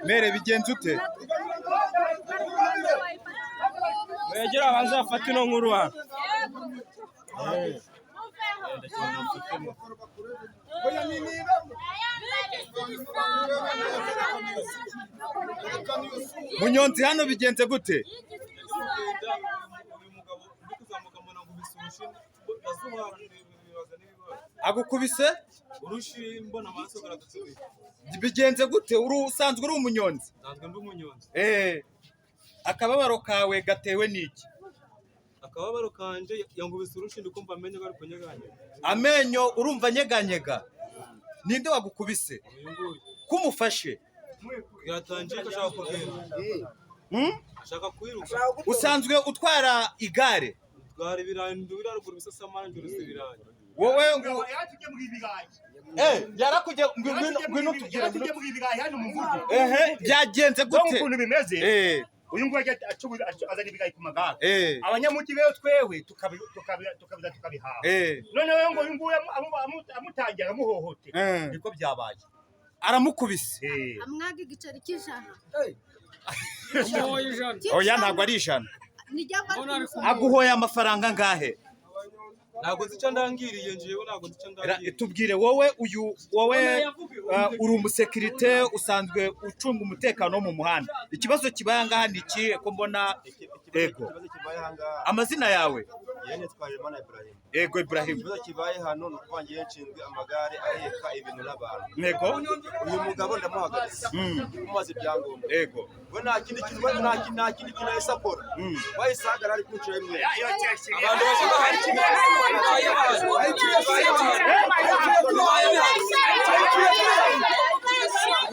mere bigenze ute wegera abanza afata ino nkuru hano Munyonzi hano bigenze gute agukubise urushimbo n'amaso garatutse bigenze gute usanzwe uri umunyonzi nsanzwe ndi umunyonzi akababaro kawe gatewe n'iki akababaro kanje yangubise urushindi kumva amenyo gari kunyeganya amenyo urumva nyeganyega ninde wagukubise kumufashe yatangiye ashaka kugenda ashaka kwiruka usanzwe utwara igare twara ibirando biraruguru bisasama njye rusibiranye wowe ngo yatujye muri bigaye yarakujye ngwino tugire yatujye muri bigaye hano mu mvugo byagenze gute ukuntu bimeze uyu nguyu azana ibigaye ku magare abanyamugi rero twewe tukabihaha noneho ngo uyu nguyu amutangira amuhohote niko byabaye aramukubise amwaga igiceri cy'ijana oya ntabwo ari ijana aguhoye amafaranga ngahe ntabwo nzi icyo ndangiriye njewe ntabwo nzi icyo ndangiriye tubwire wowe uri umusekirite usanzwe ucunga umutekano wo mu muhanda ikibazo kibaye ngaha ni ikihe ko mbona ego amazina yawe ego Ibrahim ikibazo kibaye hano ni ukuvuga ngiye nshinzwe amagare aheka ibintu n'abantu nego uyu mugabo ndamuhagaritse umumaze ibyangombwa ego we nta kindi kintu yahise akora wahise ahagarara ari kuncira bimwe abantu bashaka hari ikibazo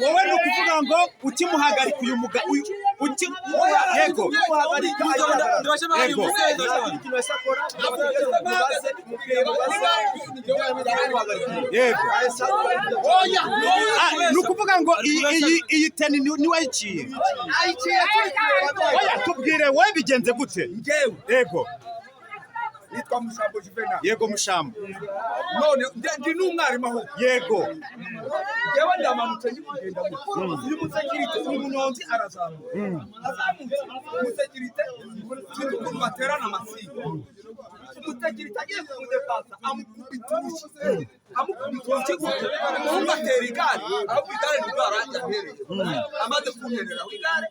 wowe ni ukuvuga ngo ukimuhagarika uyu mugabo yego ni ukuvuga ngo iyi teni ni wayiciye tubwire wowe bigenze gute yego yitwa Mushambo Juvenal yego Mushambo none ndi n'umwarimu aho yego yewe ndamanutse kugenda uyu musekirite umunyonzi arazamuka azamutse umusekirite cy'ukuntu baterana amasigo umusekirite agiye kumudepasa amukubita urushyi umubatera igare ahubwo igare ntirwarangira ahereye amaze kunterera igare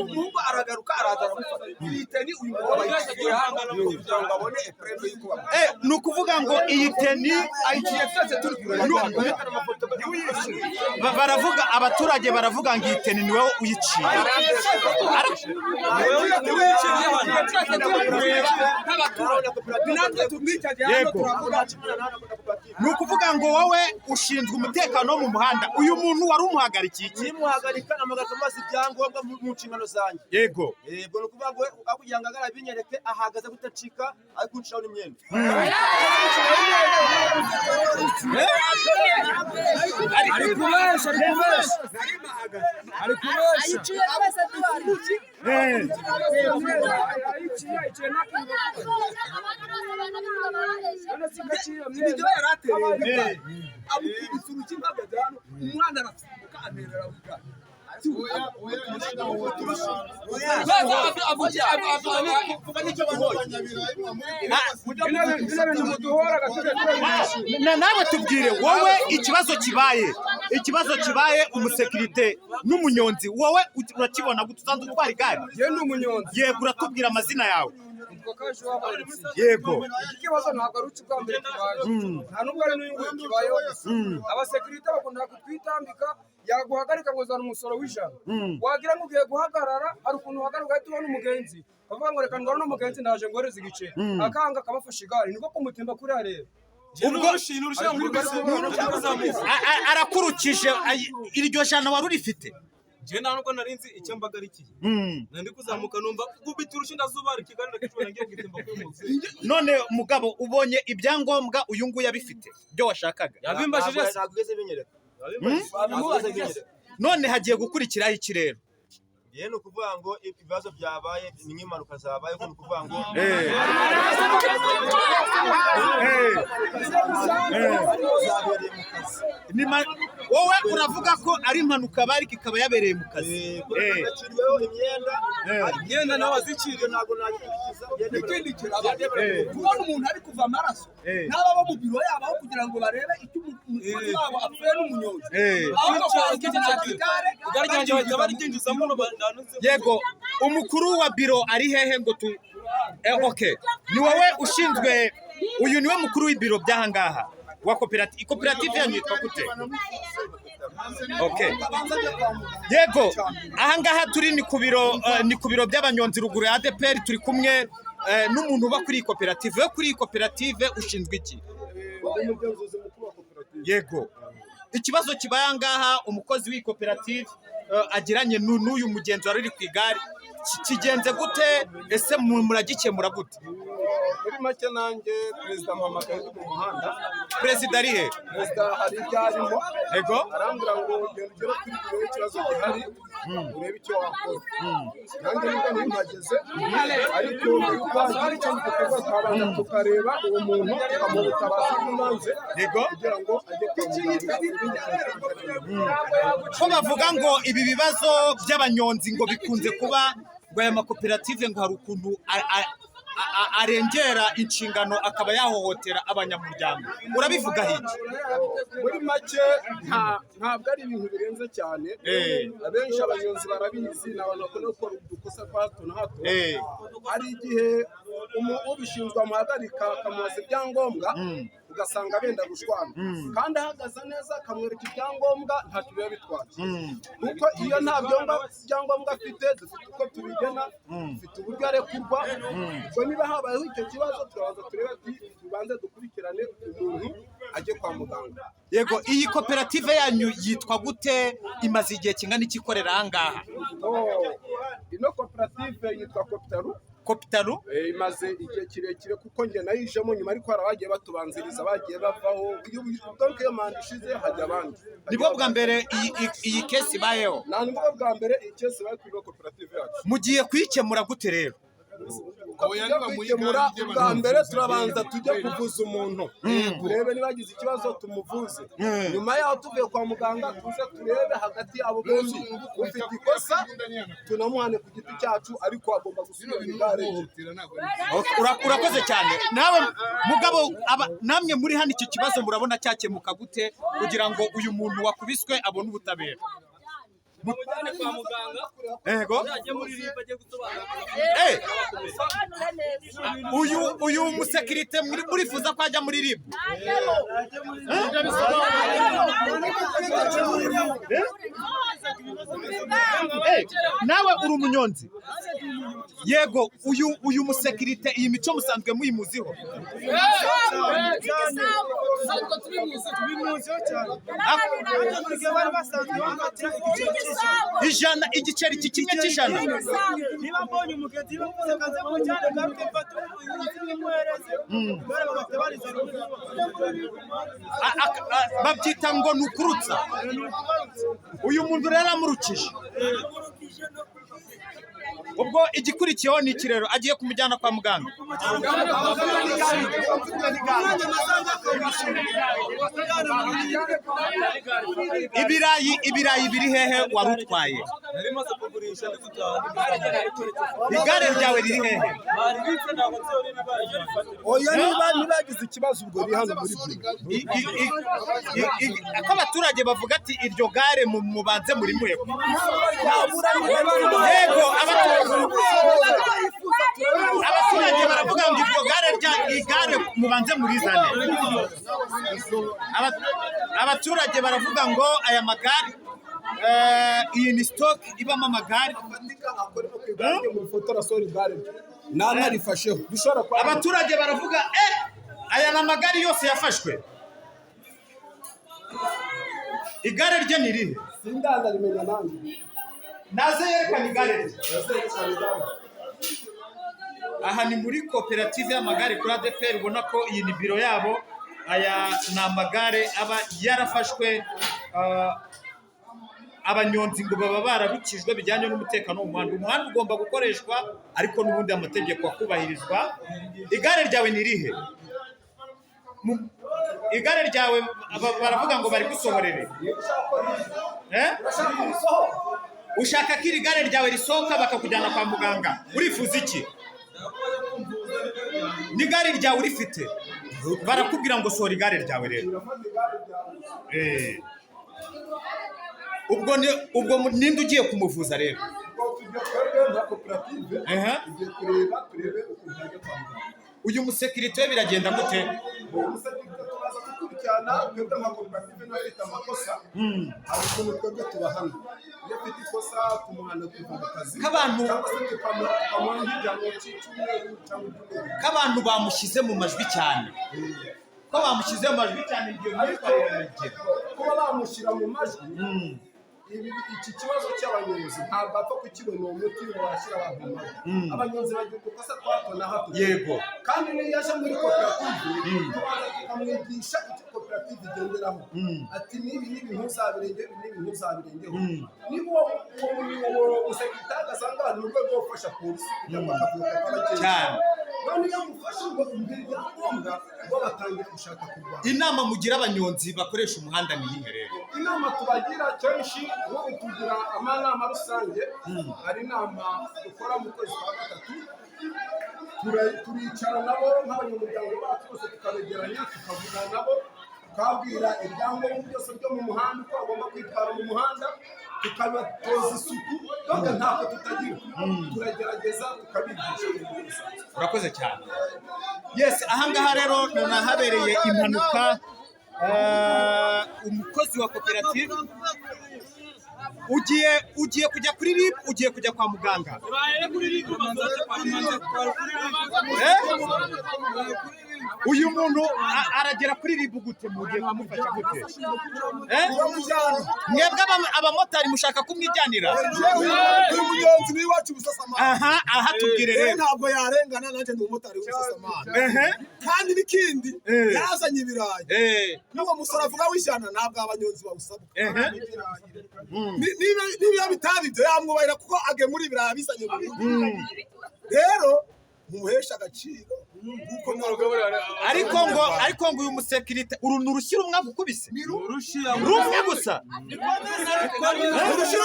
umuhungu aragaruka araza aramufata iyi uyu mugabo ayiciye hangana kugira ngo abone epreme y'uko ni ukuvuga ngo iyi teni ayiciye twese turi baravuga abaturage baravuga ngo iyi teni ni wowe uyiciye yego ni ukuvuga ngo wowe ushinzwe umutekano wo mu muhanda uyu muntu wari umuhagarikiye iki nimuhagarika amagato amaze ibyangombwa mu nshingano zanjye yego yego ni ukuvuga ngo kugira ngo agaragaze binyereke ahagaze gutacika ari kunciraho n'imyenda ari kubesha ayiciye twese tubaruki ibyo yaratereye amukubise urushyi mpagaze hano umwana arasimbuka anerera ubwabo nawe tubwire wowe ikibazo kibaye umusekirite n'umunyonzi wowe urakibona gute usanzwe utwara igare yenda umunyonzi yego uratubwira amazina yawe yego ikibazo ntabwo ari uci bwa mbere kibaye nta nubwo ari n'uyu nguyu kibayeho abasekirite bakunda kutwitambika yaguhagarika ngo zana umusoro w'ijana wagira ngo ugiye guhagarara hari ukuntu uhagarara ugahita ubona umugenzi bavuga ngo reka ndwara n'umugenzi ndaje ngoreze igiceri akanga akabafasha igare niko kumutimba kuri hariya arakurukije iryo jana wari urifite je nta nubwo nari nzi icyo mbagarikiye nandi kuzamuka numva gubita urushinda zuba rikigana nakishobora ngiye gutemba kuri munsi none mugabo ubonye ibyangombwa uyu nguyu yabifite byo washakaga yabimbashije ntabwo ugeze binyereka none hagiye gukurikiraho iki rero ni ukuvuga ngo ibibazo byabaye ni nk'impanuka zabaye ni ukuvuga ngo zabereye mu kazi wowe uravuga ko ari impanuka bari kikaba yabereye mu kazi Naciriweho imyenda nawe aziciriye ntabwo nabikurikiza. Ikindi kintu kubona umuntu ari kuva amaraso n'ababa mu biro yabo aho kugira ngo barebe icyo umukozi wabo apfuye n'umunyonzi. Yego umukuru wa biro ari hehe ngo tu okay ni wowe ushinzwe uyu niwe mukuru w'ibiro by'ahangaha wa koperative yanyu yitwa gute? Okay yego ahangaha turi ni ku biro by'abanyonzi ruguru ya ADPR turi kumwe n'umuntu uba kuri koperative. We kuri koperative ushinzwe iki? Yego ikibazo kibaye ahangaha umukozi w'iyi koperative agiranye n'uyu mugenzi wari uri ku igare kigenze gute? Ese muragikemura gute? Muri make nanjye perezida mpamagaye mu muhanda. Perezida ari he? Perezida hari ibyo arimo. Yego arambwira ngo genda ugere kuri biro ikibazo gihari urebe icyo wakoze. Nanjye nibwo mpageze ariko hari ikintu gikorwa twabanza tukareba uwo muntu tukamuha ubutabazi bw'ibanze kugira ngo ajye ko bavuga ngo ibi bibazo by'abanyonzi ngo bikunze kuba ngo aya makoperative ngo hari ukuntu arengera inshingano akaba yahohotera abanyamuryango. Urabivuga iki? Muri make ntabwo ari ibintu birenze cyane. Abenshi abanyonzi barabizi n'abantu bakunda gukora udukosa twa hato na hato. Hari igihe ubishinzwe amuhagarika akamubaza ibyangombwa ugasanga benda gushwana kandi ahagaze neza akamwereka ibyangombwa ntacyo biba bitwaye kuko iyo nta byangombwa afite dufite uko tubigena dufite uburyo arekurwa ubwo niba habayeho icyo kibazo turabanza turebe ati tubanze dukurikirane umuntu ajye kwa muganga. Yego iyi koperative yanyu yitwa gute? Imaze igihe kingana iki ikorera ahangaha? Ino koperative yitwa Kopitaru imaze igihe kirekire kuko njye nayijemo nyuma ariko hari abagiye batubanziriza bagiye bavaho iyo manda ishize hajya abandi. Nibwo bwa mbere iyi kesi ibayeho? Nibwo bwa mbere iyi kesi ibaye kuri koperative yacu. Mugiye kuyikemura gute rero? Kwikemura bwa mbere turabanza tujye kuvuza umuntu turebe niba agize ikibazo tumuvuze, nyuma yaho tuvuye kwa muganga tuze turebe hagati yabo bombi ufite ikosa tunamuhane ku giti cyacu ariko agomba gusubira igare. Urakoze cyane. Nawe mugabo namwe muri hano iki kibazo murabona cyakemuka gute kugira ngo uyu muntu wakubiswe abone ubutabera? mutane kwa muganga Ego ajye muri riba ajye gusobanura uyu umusekirite murifuza ko ajya muri ribu nawe uri umunyonzi? Yego uyu musekirite iyi mico musanzwe muyimuziho? Ijana igiceri kimwe cy'ijana. niba mbonye umugezi bavuze kaze mu cyane garuke mfata umuhereze bagatabariza babyita ngo nukurutsa. Uyu muntu rero amurukije, ubwo igikurikiyeho ni ikirero agiye kumujyana kwa muganga. Ibirayi biri hehe warutwaye? Igare ryawe riri hehe? Oya nibagize ikibazo ubwo ri hano muri ko abaturage bavuga ati iryo gare mubanze muri mwebwe. Yego abaturage baravuga ngo iryo gare mubanze murizane. Abaturage baravuga ngo aya magare iyi ni stock ibamo amagare. Abaturage baravuga aya na magare yose yafashwe. Igare rye ni rihe? Sindazarimenya nanjye. Naze yerekana igare rye. Aha ni muri koperative y'amagare kuri ADPR, ubona ko iyi ni biro yabo. Aya ni amagare aba yarafashwe abanyonzi ngo baba bararukijwe bijyanye n'umutekano w'umuhanda. Umuhanda ugomba gukoreshwa ariko n'ubundi amategeko akubahirizwa. Igare ryawe ni rihe? igare ryawe baravuga ngo bari gusohorere ushaka ko iri gare ryawe risohoka bakakujyana kwa muganga urifuza iki n'igare ryawe urifite barakubwira ngo sohora igare ryawe rero ubwo ninde ugiye kumuvuza rero uyu musekirite biragenda gute k'abantu bamushyize mu majwi cyane ko bamushyize mu majwi cyane kuba bamushyira mu majwi iki kibazo cy'abanyonzi ntabwo apfa kukibona uwo muti ngo barashyira abantu mu majwi abanyonzi bagira udukosa twa hato na hato yego kandi niyo yaje muri koperative tubanza tukamwigisha icyo koperative igenderaho ati nibi ntuzabirenge nibi ntuzabirengeho niba uwo musekirite agasanga abantu mu rwego rwo gufasha polisi kugira ngo akavuga k'abakene cyane none iyo mufashe ngo imbere ya ngombwa ngo batangira gushaka kurwanya inama mugira abanyonzi bakoresha umuhanda ni iyihe rero inama tubagira kenshi ubu tugira amanama rusange hari inama dukora mu kwezi kwa gatatu turicara nabo nk'abanyamuryango bacu bose tukabegeranya tukavugana nabo tukabwira ibyangombwa byose byo mu muhanda uko bagomba kwitwara mu muhanda tukabatoza isuku ntabwo ntako tutagira turagerageza tukabigisha. Urakoze cyane. Yes, ahangaha rero nahabereye impanuka umukozi wa koperative ugiye kujya kuri RIB, ugiye kujya kwa muganga. Uyu muntu aragera kuri RIB gute, mugiye kumufasha gute? Mwebwe abamotari mushaka kumwijyanira? Uyu munyonzi ni iwacu Busasamana. Aha tubwire rero. Ntabwo yarengana, nanjye ni umumotari w'Ubusasamana. Kandi n'ikindi yazanye ibirayi. N'uwo musore avuga w'ijana ntabwo abanyonzi bawusaba. Niba bitari ibyo yamwubahira kuko agemura ibirayi bizanye mu rugo. Rero muhesha agaciro. Ariko ngo uyu musekirite uru nurushyi rumwe agukubise rumwe gusa urushyi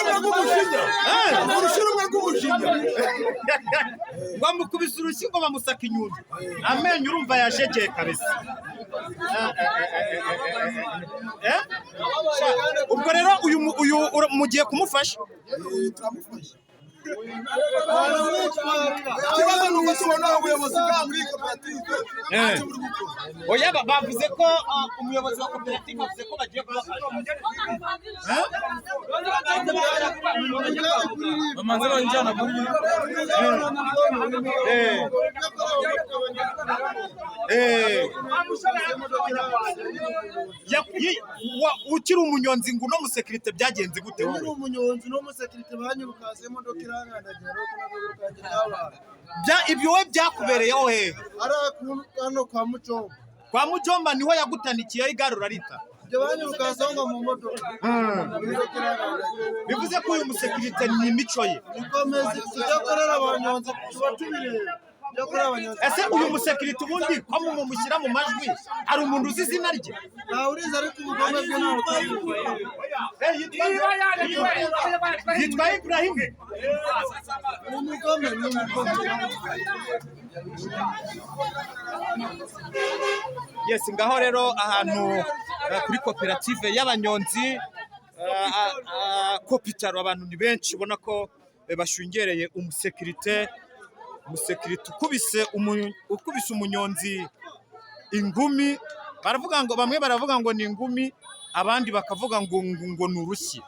rumwe rw'umujinya bamukubise urushyi ngo bamusaka inyundo amenyo urumva yajegeye kabisa. Ubwo rero uyu mugiye kumufasha? Turamufasha. Ikibazo ni uko tubona ubuyobozi bwa muri koperative. Oya bavuze ko umuyobozi wa koperative avuze ko bagiye kubafasha. Bamanze banjyana kuri ukiri umunyonzi ngo uno musekirite byagenze gute? Uri umunyonzi no musekirite banyirukaze imodoka irangandagira ko naguru kanje kabara. Ibyo we byakubereyeho he? Ara hano kwa Mucomba. Kwa Mucomba niho yagutanikiye igare urarita? Ibyo banyirukaze ngo mu modoka. Bivuze ko uyu musekirite ni imico ye. Nikomeze kujya korera abanyonzi tuba tubireba. Ese uyu musekirite ubundi ko mumushyira mu majwi hari umuntu uzi izina rye? Ntawe urizi ariko ubugome bwe ntabwo yitwa Ibrahim. Ni umugome. Yes, ngaho rero ahantu kuri koperative y'abanyonzi kopitaro abantu ni benshi ubona ko bashungereye umusekirite ukubise umunyonzi ingumi. Bamwe baravuga ngo ni ingumi, abandi bakavuga ngo ni urushyi.